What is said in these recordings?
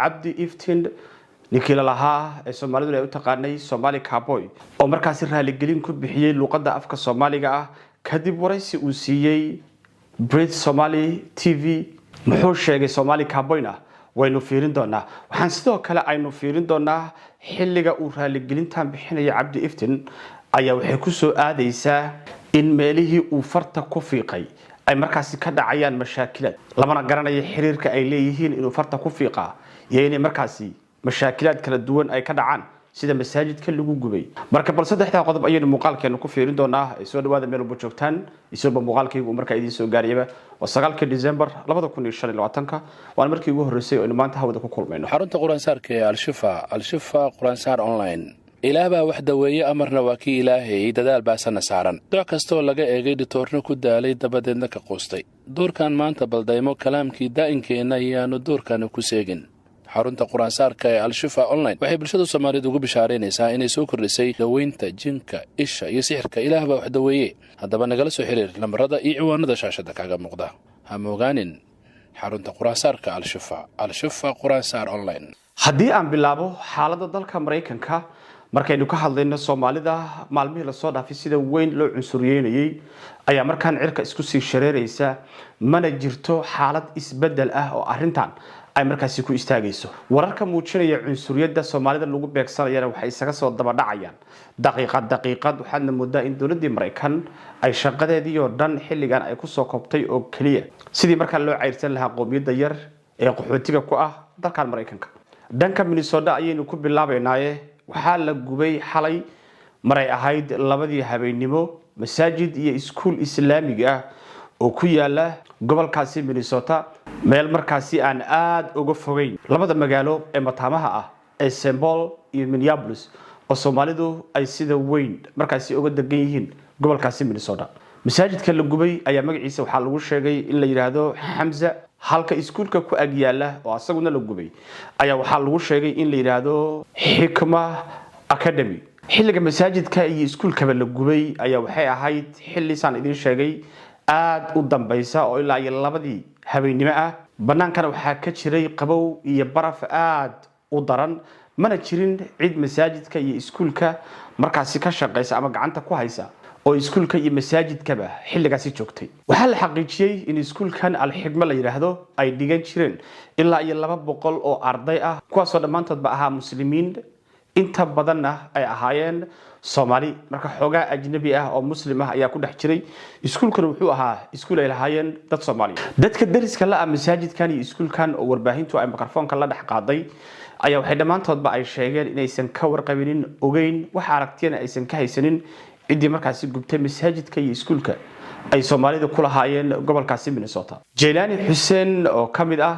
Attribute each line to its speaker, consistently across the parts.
Speaker 1: cabdi iftiin ninkii la lahaa ee Soomaalidu ay u taqaanay Somali Cowboy oo markaas raali gelin ku bixiyay luqadda afka Soomaaliga ah kadib waraysi uu siiyay Brit Somali TV muxuu sheegay Somali Cowboyna waynu fiirin doonaa waxaan sidoo kale aynu fiirin doonaa xilliga uu raali gelintan bixinaya cabdi iftiin ayaa waxay ku soo aadaysaa in meelihii uu farta ku fiiqay ay markaas ka dhacayaan mashaakilad lamana garanayo xiriirka ay leeyihiin inuu farta ku fiiqa yeeyna markaas mashaakilad kala duwan ay ka dhacaan sida masaajidka lagu gubay marka bal saddexda qodob ayaynu muuqaalkeena ku fiirin doonaa ee soo dhawaada meel walba joogtaan isoo muuqaalkaygu marka idin soo gaariyaba waa 9 December 2025 waan markii ugu horeysay oo maanta hawada ku kulmayno
Speaker 2: xarunta quraansaarka ee al-shifa quraansaar online ilaaba waxda weeye amarna waa kii ilaahay dadaal baasana saaran dooc kasto laga eegay dhitoorna ku daalay dabadeedna ka qoostay doorkan maanta baldaymo kalaamkii daa'inkeena ayaanu doorkan ku seegin xarunta quraansaarka ee al-shifa online waxay bulshada Soomaaliyeed ugu bishaareynaysaa inay soo kordhisay daweynta jinka isha iyo sixirka ilaaba waxda weeye hadaba nagala soo xiriir lambarada iyo ciwaanada shaashada kaaga muuqda ha moogaanin xarunta quraansaarka al-shifa quraansaar online
Speaker 1: haddii aan bilaabo xaaladda dalka Mareykanka markaynu ka hadlayno Soomaalida maalmihii la soo dhaafay sida weyn loo cunsuriyeenayay ayaa markaan cirka isku sii shareeraysa mana jirto xaalad isbedel ah oo arintan ay markaas ku istaagayso wararka muujinaya cunsuriyada Soomaalida lagu beegsanayana waxay isaga soo daba dhacayaan daqiiqad waxaana moodaa in dawladda Mareykan ay shaqadeedii oo dhan xilligan ay ku soo koobtay oo kaliya sidii marka loo cayrsan lahaa qoomiyadda yar ee qaxootiga ku ah dalka Mareykanka dhanka Minnesota ayaynu ku bilaabaynaaye waxaa la gubay xalay maray ahayd labadii habeenimo masaajid iyo iskuul islaamiga ah oo ku yaala gobolkaasi Minnesota meel markaasi aan aad uga fogeyn labada magaalo ee mataamaha ah ee St. Paul iyo Minneapolis oo Soomaalidu ay sida weyn markaasi uga degan yihiin gobolkaasi Minnesota masaajidka la gubay ayaa magaciisa waxaa lagu sheegay in la yiraahdo Hamza halka iskuulka ku ag yaala oo asaguna la gubay ayaa waxaa lagu sheegay in la yiraahdo Hikma Academy xilliga masaajidka iyo iskuulka la gubay ayaa waxay ahayd xilli saan idin sheegay aad u dambaysa oo ilaa iyo labadii habeenimo ah banaankana waxaa ka jiray qabow iyo baraf aad u daran mana jirin cid masaajidka iyo iskuulka markaasi ka shaqeysa ama gacanta ku haysa oo iskuulka iyo masaajidkaba xilligaasi joogtay waxa la xaqiijiyay in iskuulkan al-xigma la yiraahdo ay dhigan jireen ilaa iyo 200 oo arday ah kuwaas oo dhamaantoodba ahaa muslimiin inta badanna ay ahaayeen Soomaali marka xogaa ajnabi ah oo muslim ah ayaa ku dhex jiray iskuulkan wuxuu ahaa iskuul ay lahaayeen dad Soomaali dadka dariska la masaajidkan iyo iskuulkan oo warbaahintu ay mikrofoonka la dhex qaaday ayaa waxay dhamaantoodba ay sheegeen inaysan ka warqabinin ogeyn wax aragtiyana aysan ka haysanin cidii markaasi gubtay masaajidka iyo iskuulka ay Soomaalidu ku lahaayeen gobolkaasi Minnesota Jeelani Xuseen oo kamid ah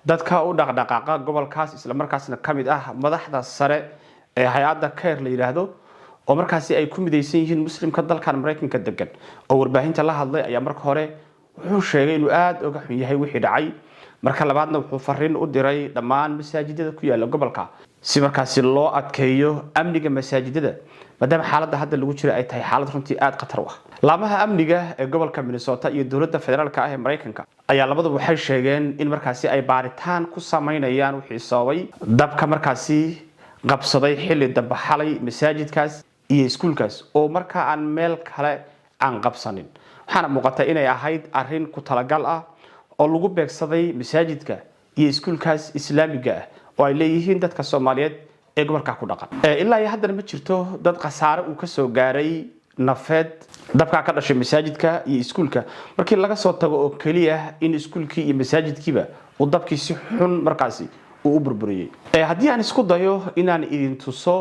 Speaker 1: dadka u dhaqdhaqaaqa gobolkaas isla markaasna kamid ah madaxda sare ee hay'adda Care la yiraahdo oo markaasi ay ku midaysan yihiin muslimka dalkan Mareykanka degan oo warbaahinta la hadlay ayaa marka hore wuxuu sheegay inuu aad uga xun yahay wixii dhacay marka labaadna wuxuu fariin u diray dhammaan masaajidada ku yaala gobolka si markaasi loo adkeeyo amniga masaajidada maadaama xaaladda hadda lagu jiro ay tahay xaalad runtii aad khatar ah laamaha amniga ee gobolka Minnesota iyo dawladda federaalka ah ee Mareykanka ayaa labaduba waxay sheegeen in markaasi ay baaritaan ku sameynayaan wixii sababay dabka markaasi qabsaday xilli daba xalay masaajidkaas iyo iskuulkaas oo marka aan meel kale aan qabsanin waxaana muuqata inay ahayd arin ku talagal ah oo lagu beegsaday masaajidka iyo iskuulkaas islaamiga ah oo ay leeyihiin dadka Soomaaliyeed ee gobolka ku dhaqan ilaa iyo hadda ma jirto dad qasaare uu ka soo gaaray nafeed dabka ka dhashay masaajidka iyo iskuulka markii laga soo tago oo kaliya in iskuulkii iyo masaajidkiiba uu dabkii si xun markaasi uu burburiyay haddii aan isku dayo inaan idin tuso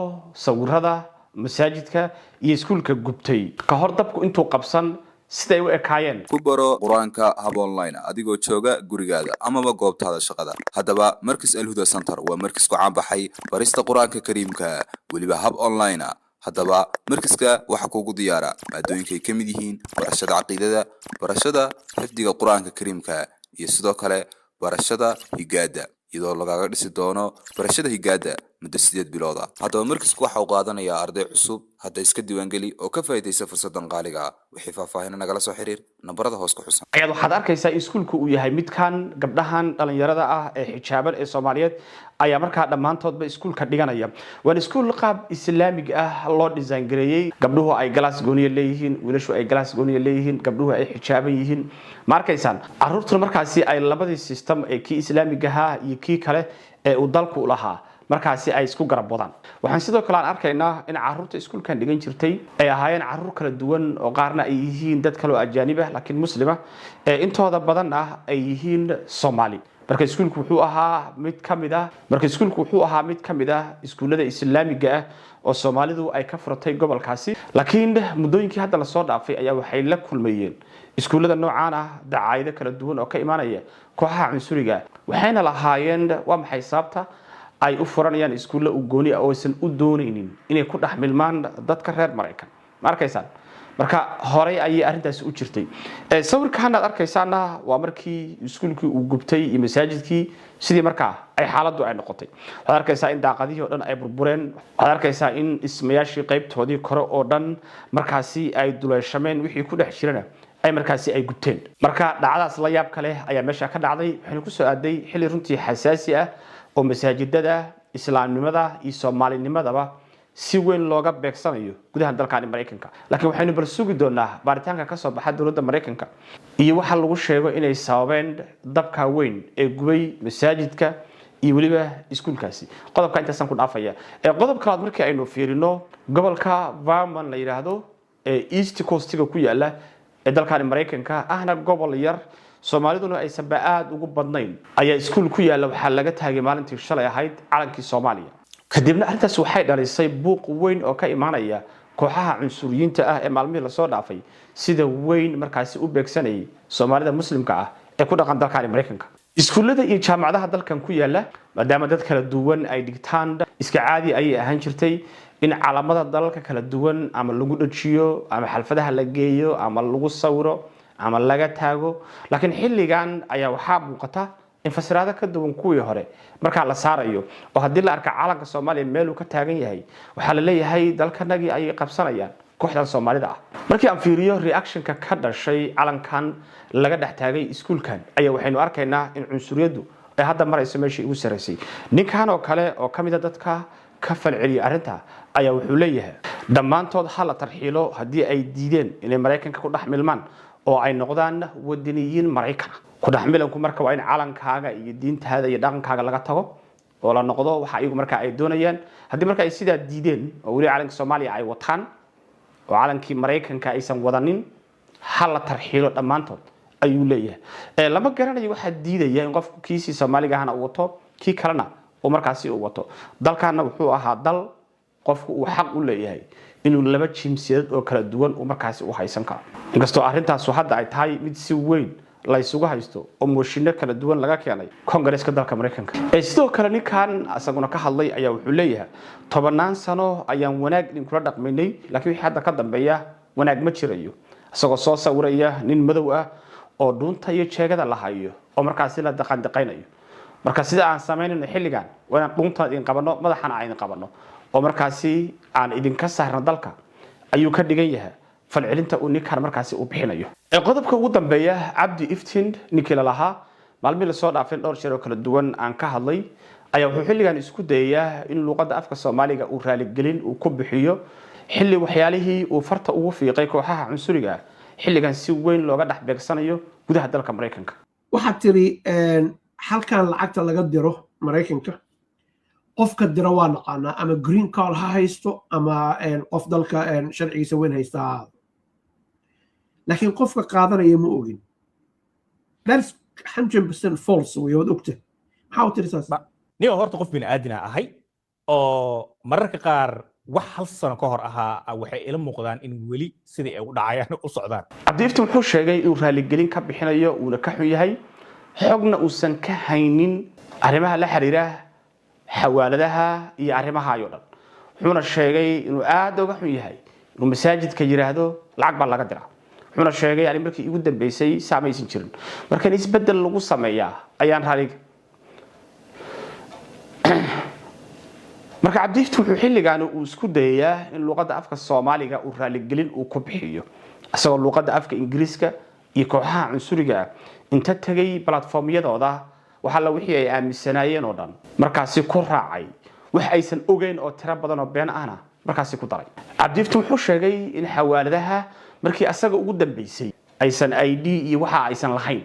Speaker 1: sawirada masaajidka iyo iskuulka gubtay ka hor dabku intuu qabsan siday u ekaayeen
Speaker 3: ku baro quraanka hab online adigoo jooga gurigaada amaba goobtaada shaqada hadaba markis al-huda center waa markis ku caan baxay barista quraanka kariimka waliba hab online hadaba markiska waxa kugu diyaara maadooyinkay kamid yihiin barashada aqoonta barashada xifdiga quraanka kariimka iyo sidoo kale barashada higaada iyadoo lagaga dhisi doono barashada higaada muddo 8 bilood ah. Haddaba markasku waxa uu qaadanayaa arday cusub. Hadda iska diiwaangeli oo ka faa'iideysa fursadan qaaliga ah. Wixii faahfaahin nagala soo xiriir nambarada hoos ku xusan.
Speaker 1: ayaad waxaad arkaysaa iskuulku uu yahay midkan gabdhahan dhalinyarada ah ee xijaaban ee Soomaaliyeed ayaa markaa dhammaantoodba iskuulka dhiganaya. waa iskuul qaab islaamig ah loo design gareeyay. gabdhuhu ay glass gooniye leeyihiin, wiilashu ay glass gooniye leeyihiin, gabdhuhu ay xijaaban yihiin. ma arkaysaan carruurtuna markaasi ay labadii system ee kii islaamiga ahaa iyo kii kale ee uu dalku u lahaa markaasi ay isku garab wadaan. waxaan sidoo kale aan arkaynaa in carruurta iskuulkan dhigan jirtay ay ahaayeen carruur kala duwan oo qaarna ay yihiin dad kale oo ajaanib ah laakiin muslima ee intooda badan ah ay yihiin Soomaali. marka iskuulku wuxuu ahaa mid kamid ah iskuulada islaamiga ah oo Soomaalidu ay ka furtay gobolkaasi. laakiin muddooyinkii hadda la soo dhaafay ayaa waxay la kulmayeen iskuulada noocaan ah dacaayado kala duwan oo ka imaanaya kooxaha cunsuriga. waxayna lahaayeen waa maxay sababta ay u furanayaan iskuulo u gooni ah oo aysan u doonaynin inay ku dhaxmilmaan dadka reer Mareykan. ma arkaysaan marka hore ayay arintaas u jirtay. sawirkan aad arkaysaana waa markii iskuulkii uu gubtay iyo masaajidkii sidii markaa ay xaaladdu ay noqotay. waxaad arkaysaa in daaqadihii oo dhan ay burbureen. waxaad arkaysaa in ismayaashii qaybtoodii kore oo dhan markaasi ay duleeshameen, wixii ku dhex jirana ay markaasi ay gubteen. marka dhacdaas la yaab kale ayaa meesha ka dhacday. waxayna ku soo aaday xilli runtii xasaasi ah oo masaajidada islaamnimada iyo Soomaalinimadaba si weyn looga beegsanayo gudaha dalka Mareykanka. laakiin waxaynu bal sugi doonaa baaritaanka ka soo baxa dowladda Mareykanka iyo waxa lagu sheego inay sababeen dabka weyn ee gubay masaajidka iyo waliba iskuulkaasi. qodobka intaasaan ku dhaafaya. qodob kale markii aynu fiirino gobolka Vermont la yiraahdo ee East Coast-ga ku yaala ee dalka Mareykanka ahna gobol yar Soomaaliduna ay sabaad ugu badnayn ayaa iskuul ku yaala waxa laga taagay maalintii shalay ahayd calankii Soomaaliya. kadibna arintaas waxay dhalisay buuq weyn oo ka imaanaya kooxaha cunsuriyiinta ah ee maalmihii la soo dhaafay sida weyn markaasi u beegsanayay Soomaalida muslimka ah ee ku dhaqan dalka Mareykanka. iskuulada iyo jaamacadaha dalkan ku yaala maadaama dad kala duwan ay dhigtaan iska caadi ay ahaan jirtay in calaamada dalalka kala duwan ama lagu dhajiyo ama xalfadaha la geeyo ama lagu sawiro ama laga taago. laakiin xilligan ayaa waxa muuqata in fasiraada ka duwan kuwii hore marka la saarayo oo hadii la arka calanka Soomaaliya meel uu ka taagan yahay waxa la leeyahay dalkanagi ay qabsanayaan kooxdan Soomaalida ah. markii aan fiiriyo reaction-ka ka dhashay calankan laga dhex taagay iskuulkan ayaa waxaynu arkaynaa in cunsuriyadu ay hadda marayso meeshii ugu sareysay. ninkan oo kale oo kamid ah dadka ka falceliya arinta ayaa wuxuu leeyahay dhammaantood hal tarxiilo hadii ay diideen inay Mareykanka ku dhaxmilmaan oo ay noqdaan wadaniyiin Mareykan. ku dhaxmilanku marka waa in calankaaga iyo diintaada iyo dhaqankaaga laga tago oo la noqdo waxa iyagu marka ay doonayaan. hadii marka ay sidaa diideen oo wali calanka Soomaaliya ay wataan oo calankii Mareykanka aysan wadanin hal tarxiilo dhammaantood ayuu leeyahay. lama garanayo waxa diidaya in qofku kiisi Soomaaliga ahna uu wato kii kalena oo markaasi uu wato. dalkaana wuxuu ahaa dal qofku uu xaq u leeyahay inuu laba jinsiyad oo kala duwan uu markaasi u haysan karo. inkastoo arintaas hadda ay tahay mid si weyn la isugu haysto oo mooshinno kala duwan laga keenay Congress-ka dalka Mareykanka. sidoo kale ninkan asaguna ka hadlay ayaa wuxuu leeyahay 10 sano ayaan wanaag idin kula dhaqmaynay laakiin wixii hadda ka dambeeya wanaag ma jirayo. asagoo soo sawiraya nin madow ah oo dhuunta iyo jeegada la hayo oo markaasi la dhaqandaqaynayo. marka sida aan sameynayno xilligan waan dhuunta idin qabano madaxana aan idin qabano oo markaasi aan idin ka saarno dalka ayuu ka dhigan yahay falcelinta uu ninkan markaasi u bixinayo. qodobka ugu dambeeya Cabdi Iftiin ninkii la lahaa maalmihii la soo dhaafay dhowr jeer oo kala duwan aan ka hadlay ayaa wuxuu xilligan isku dayayaa in luqadda afka Soomaaliga uu raali gelin uu ku bixiyo xilli waxyaalihii uu farta ugu fiiqay kooxaha cunsuriga xilligan si weyn looga dhax beegsanayo gudaha dalka Mareykanka.
Speaker 4: waxaad tiri halkan lacagta laga diro Mareykanka qofka dira waa naqaanaa ama green card ha haysto ama qof dalka sharcigiisa weyn haysta. laakiin qofka qaadanaya ma ogin. that's 100% false way wad ogtay. maxaa u tiri saas?
Speaker 5: niyo horta qof bini aadina ahay oo mararka qaar wax hal sano ka hor ahaa waxay ila muuqdaan in weli sidii ay u dhacayaan u socdaan.
Speaker 1: Cabdi Iftiin wuxuu sheegay inuu raali gelin ka bixinayo uuna ka xun yahay xogna uusan ka haynin arrimaha la xiriira xawaaladaha iyo arrimaha ayo dhan. wuxuuna sheegay inuu aad uga xun yahay inuu masaajidka yiraahdo lacag baa laga diraa. wuxuuna sheegay in markii ugu dambeysay saamaysan jirin marka in isbedel lagu sameeyaa ayaan raali marka cabdiiftu wuxuu xilligan uu isku dayayaa in luqadda afka Soomaaliga uu raali gelin uu ku bixiyo asagoo luqadda afka Ingiriiska iyo kooxaha cunsuriga inta tagay platformyadooda waxa la wixii ay aaminsanaayeen oo dhan markaasi ku raacay wax aysan ogeyn oo tira badan oo been ahna markaasi ku daray cabdiiftu wuxuu sheegay in xawaaladaha markii asaga ugu dambeysay aysan ID iyo waxa aysan lahayn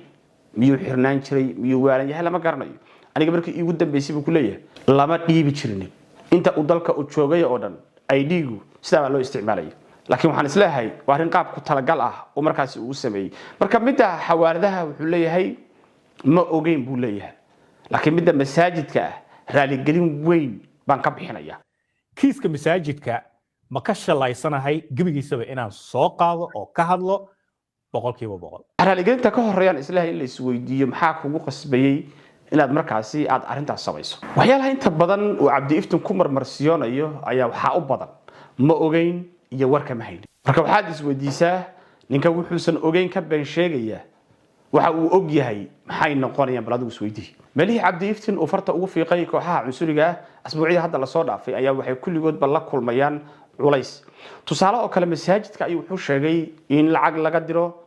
Speaker 1: miyuu xirnaan jiray miyuu waalan yahay lama garanayo aniga markii ugu dambeysay buu ku leeyahay lama dhiibi jirin inta uu dalka u joogay oo dhan ID-gu sida loo isticmaalayo laakiin waxaan isleeyahay waa arin qaab ku talagal ah oo markaasi uu sameeyay marka midda xawaaladaha wuxuu leeyahay ma ogeyn buu leeyahay laakiin midda masaajidka ah raali gelin weyn baan ka bixinaya
Speaker 5: kiiska masaajidka ma ka shalaysanahay gebigiisaba inaan soo qaado oo ka hadlo 100%.
Speaker 1: raali gelinta ka horeeyaan islaahay in la isweydiiyo maxaa kugu qasbayay inaad markaasi aad arintaas samayso waxyaalaha inta badan uu cabdiiftin ku marmarsiyoonayo ayaa waxa u badan ma ogeyn iyo warka ma haynin marka waxaad isweydiisaa ninka wuxuusan ogeyn ka been sheegaya waxa uu og yahay maxay noqonayaan bal adigu isweydii meelihii cabdiiftin uu farta ugu fiiqay kooxaha cunsuriga asbuuciyada hadda la soo dhaafay ayaa waxay kulligood la kulmayaan culays tusaale oo kale masaajidka ayuu wuxuu sheegay in lacag laga diro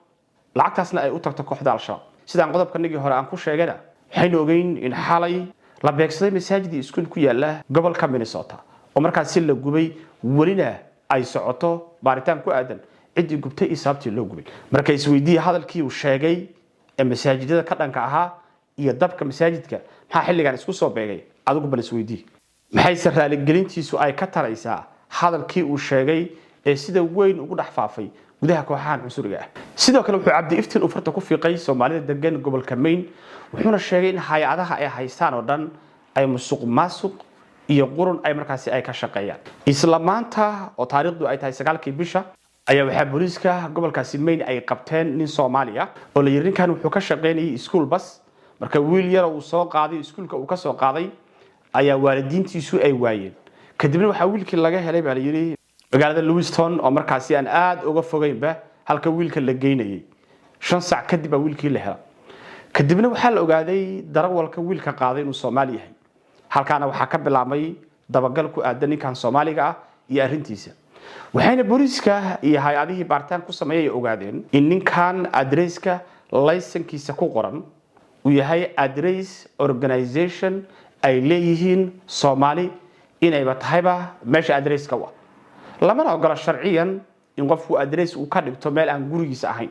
Speaker 1: lacagtaasna ay u tagto kooxda al-shabaab sidaan qodobkanigii hore aan ku sheegayna waxaynu ogeyn in xalay la beegsaday masaajid iskuul ku yaala gobolka Minnesota oo markaas si la gubay walina ay socoto baaritaan ku aadan cidii gubtay isaabtii loo gubay markay isweydiiyay hadalkii uu sheegay ee masaajidada ka dhanka ahaa iyo dabka masaajidka maxaa xilligan isku soo beegay adigu bal isweydii maxay raali gelintiisu ay ka taraysaa hadalkii uu sheegay ee sida weyn ugu dhaxfaafay gudaha kooxaha cunsuriga ah sidoo kale wuxuu cabdiiftin u farta ku fiiqay Soomaalida degan gobolka Maine wuxuuna sheegay in hay'adaha ay haystaan oo dhan ay musuqmaasuq iyo qurun ay markaasi ay ka shaqeeyaan isla maanta oo taariikhdu ay tahay 9kii bisha ayaa waxa booliiska gobolkaasi Maine ay qabteen nin Soomaaliya oo la yiri kan wuxuu ka shaqeynayay school bus marka wiil yar uu soo qaaday iskuulka uu ka soo qaaday ayaa waalidiintiisu ay waayeen kadibna waxa wiilkii laga helay baa la yiri magaalada Lewiston oo markaasi aan aad uga fogeynba halka wiilka la geynayay 5 saac kadib wiilkii la helay kadibna waxa la ogaaday darawalka wiilka qaaday inuu Soomaali yahay halkaana waxa ka bilaabmay dabagal ku aadan ninkan Soomaaliga ah iyo arintiisa waxayna booliiska iyo hay'adihii baaritaan ku sameeyay ogaadeen in ninkan adresska laysankiisa ku qoran uu yahay address organization ay leeyihiin Soomaali inayba tahayba meesha adresska waa lamana ogola sharciyan in qofku address uu ka dhigto meel aan gurigiisa ahayn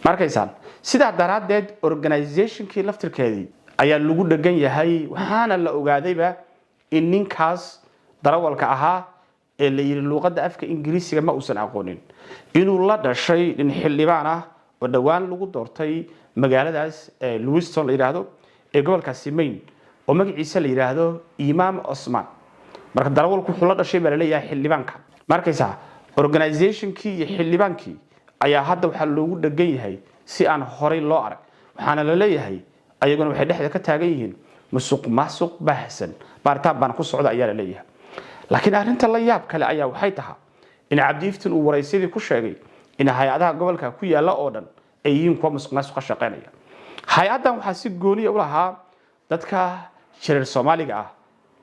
Speaker 1: markaysan sida daraadeed organizationkii laftirkeedii ayaa lagu dhagan yahay waxaana la ogaadayba in ninkaas darawalka ahaa ee la yiri luqadda afka Ingiriisiga ma uusan aqoonin inuu la dhashay in xildhibaan ah oo dhawaan lagu doortay magaaladaas Lewiston la yiraahdo ee gobolkaasi Maine oo magaciisa la yiraahdo Imam Osman marka darawalku wuxuu la dhashay baa la leeyahay xildhibaanka markaysa organizationkii iyo xildhibaankii ayaa hadda waxa loogu dhagan yahay si aan horay loo arag waxaana la leeyahay ayaguna waxay dhexda ka taagan yihiin musuqmaasuq baahsan baaritaan baan ku socda ayaa la leeyahay laakiin arinta la yaab kale ayaa waxay tahay in cabdiiftin uu waraysidii ku sheegay in hay'adaha gobolka ku yaala oo dhan ay yihiin kuwa musuqmaasuq ka shaqeynaya hay'adan waxa si gooni u lahaa dadka jireer Soomaaliga ah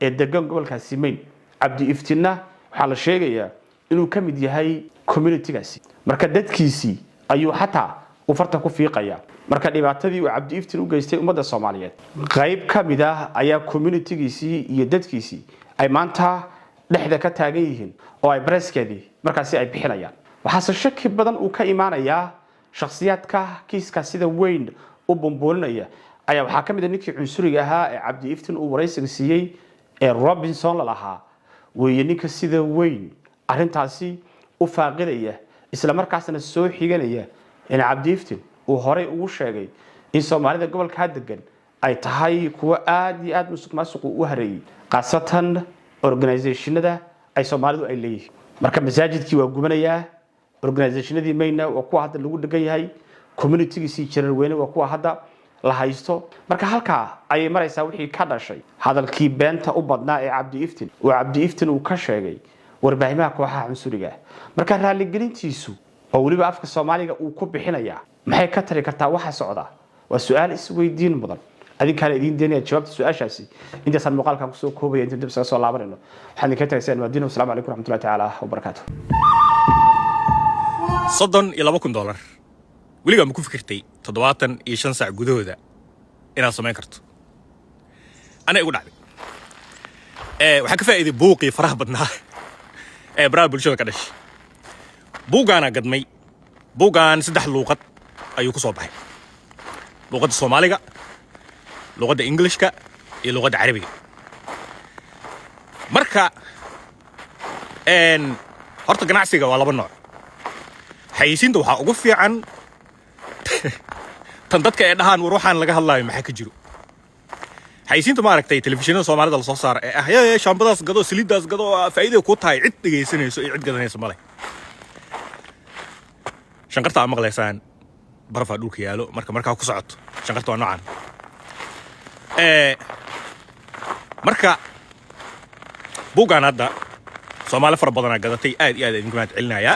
Speaker 1: ee degan gobolkaasi Maine cabdiiftinna waxa la sheegayaa inuu ka mid yahay community-gaasi marka dadkiisii ayuu xataa u farta ku fiiqaya marka dhibaatadii uu cabdiiftin u geystay ummadda Soomaaliyeed qayb ka mid ah ayaa community-giisii iyo dadkiisii ay maanta dhexda ka taagan yihiin oo ay bareeskeedii markaasi ay bixinayaan waxaase shaki badan uu ka imaanayaa shakhsiyaadka kiiska sida weyn u bumbuurinaya ayaa waxaa ka mid ah ninkii cunsuriga ahaa ee cabdiiftin uu waraysiga siiyey ee Robinson la lahaa weeye ninka sida weyn arintaasi u faaqidaya isla markaasna soo xiganaya in cabdiiftin uu horay ugu sheegay in Soomaalida gobolka degan ay tahay kuwa aad iyo aad musuqmaasuq u hareeyay qaasatan organizationada ay Soomaalidu ay leeyihiin marka masaajidkii waa gubanaya organizationadii Maine waa kuwa hadda lagu dhagan yahay community-giisii jirar weyne waa kuwa hadda la haysto marka halka ay maraysaa wixii ka dhashay hadalkii beenta u badnaa ee cabdiiftin uu ka sheegay warbaahimaha kooxaha cunsuriga marka raali gelintiisu oo waliba afka Soomaaliga uu ku bixinaya maxay ka tari kartaa waxa socda waa su'aal isweydiin mudan hadin kale idin deynaya jawaabta su'aashaasi inta san muuqaalkan ku soo koobaya inta dib soo laabanayno waxaan idin ka tagaysaan waadiino assalaamu calaykum waraxmatullaahi tacaala wabarakaatuh
Speaker 6: $32,000 weligaa ma ku fikirtay 75 saac gudahooda inaad samayn karto ana igu dhacday waxaan ka faa'iiday buuqii faraha badnaa ee baraha bulshada ka dhashay buugaana gadmay buugaan 3 luuqad ayuu ku soo baxay luuqadda Soomaaliga luuqadda Englishka iyo luuqadda Carabiga marka horta ganacsiga waa laba nooc xayisiinta waxaa ugu fiican tan dadka ay dhahaan war waxaan laga hadlaayo maxaa ka jiro xayisiinta ma aragtay telefishinada Soomaalida la soo saar ee ah yaa shaambadaas gado saliidaas gado faa'iido ku tahay cid dhageysanayso iyo cid gadanayso male shanqarta ama maqlaysaan barfa dhulka yaalo marka ku socoto shanqarta waa noocan marka buugaan hadda Soomaali fara badan gadatay aad iyo aad idinku maad celinaya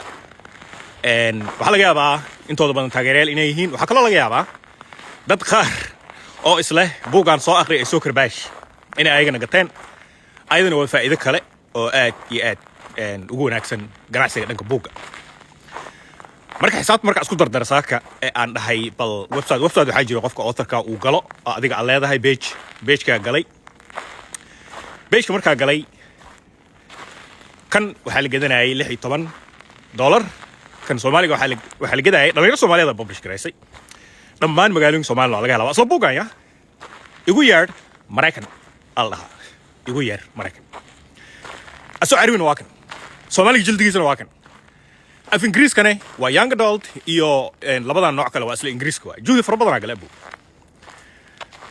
Speaker 6: waxa laga yaabaa intooda badan taageerayaal inay yihiin waxa kale laga yaabaa dad qaar oo isla buugaan soo akhri ay soo karbaash inay ayagana gateen ayadana waa faa'iido kale oo aad iyo aad ugu wanaagsan ganacsiga dhanka buuga marka xisaabta marka isku dardarsaaka ee aan dhahay bal website waxa jiro qofka authorka uu galo adiga aan leedahay page-ka galay page-ka marka galay kan waxa la gadanayay $16 kan Soomaaliga waxa la gadanayay dhalinyaro Soomaaliyeed publish gareysay dhammaan magaalooyinka Soomaaliya laga helaa asla buugaya igu yeer Mareykan Allah igu yeer Mareykan aso Carabiga waa kan Soomaaliga jildigiisana waa kan af Ingiriiskana waa young adult iyo labada nooc kale waa isla Ingiriiska waa juudi fara badan galay buu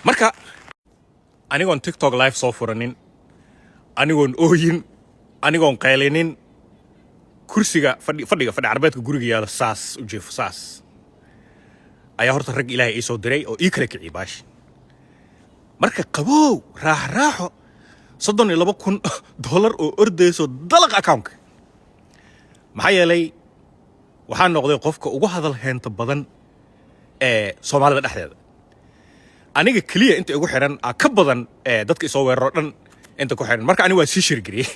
Speaker 6: marka anigoon TikTok live soo furanin anigoon ooyin anigoon qaylinin kursiga fadhiga arbeedka guriga yaala saas u jeefo saas ayaa horta rag Ilaahay ay soo diray oo ii kala kiciyay baash marka qabow raaxo $32,000 oo ordayso dalaq account maxaa yeelay waxaan noqday qofka ugu hadal heenta badan ee Soomaalida dhexdeeda aniga kaliya inta ugu xiran ka badan dadka isoo weeraro dhan inta ku xiran marka aniga waa sii shirgiriyay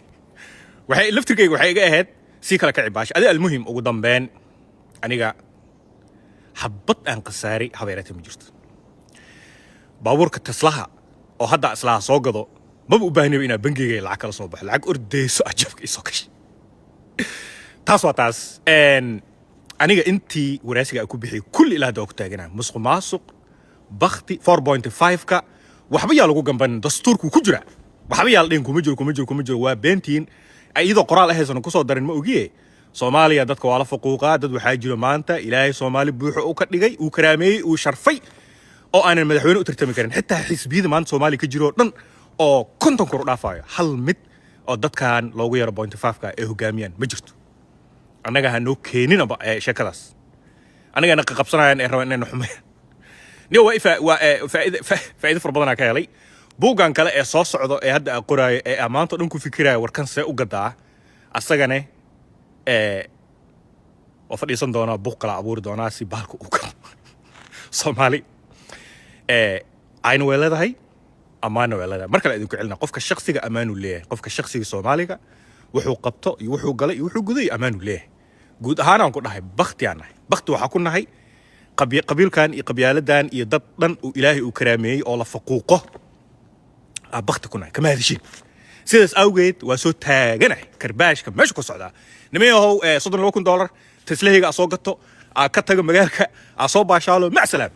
Speaker 6: waxay laftirkayga waxay iga ahayd si kala kicii baash adiga almuhim ugu dambeyn aniga habad aan qasaari habeerata ma jirto baabuurka Teslaha oo hadda islaha soo gado maba u baahnay inaa bangiga lacag kala soo baxo lacag ordayso ajabka isoo kashi taas waa taas aniga intii waraasiga ku bixiyay kulli ilaa dawg taagana musuq bakhti 4.5ka waxba yaa lagu gamban dastuurku ku jira waxba yaa dhin kuma jiro waa beentiin ayadoo qoraal ahaysan ku soo darin ma ogiye Soomaaliya dadka waa la faquuqa dad waxa jiro maanta Ilaahay Soomaali buuxo uu ka dhigay uu karaameeyay uu sharfay oo aanan madaxweyne u tartami karin xitaa xisbiyada maanta Soomaali ka jiro dhan oo konton kor u dhaafayo hal mid oo dadkan loogu yaro 0.5ka ee hogaamiyaan ma jirto anaga hanoo keeninaba shakadaas anagana qabsanayaan ee rabaan inay xumeeyaan niyo waa faa'iido fara badan ka helay buugan kale ee soo socdo ee hadda qoraayo ee amaanto dhan ku fikiraya warkan see u gadaa asagana oo fadhiisan doona buuq kala abuuri doona si baalku u galo Soomaali aynu weeladahay amaano weelada marka la idinku celina qofka shakhsiga amaanu leeyahay qofka shakhsiga Soomaaliga wuxuu qabto iyo wuxuu galay iyo wuxuu guday amaanu leeyahay guud ahaan aan ku dhahay bakhti waxa ku nahay qabiilkan iyo qabyaaladan iyo dad dhan uu Ilaahay uu karaameeyay oo la faquuqo bakhti ku nahay kama hadishin sidaas awgeed waa soo taaganahay karbaashka meesha ku socda nimeeyahow $32,000 Teslahayga soo gato ka tago magaalka soo baashaalo ma salaam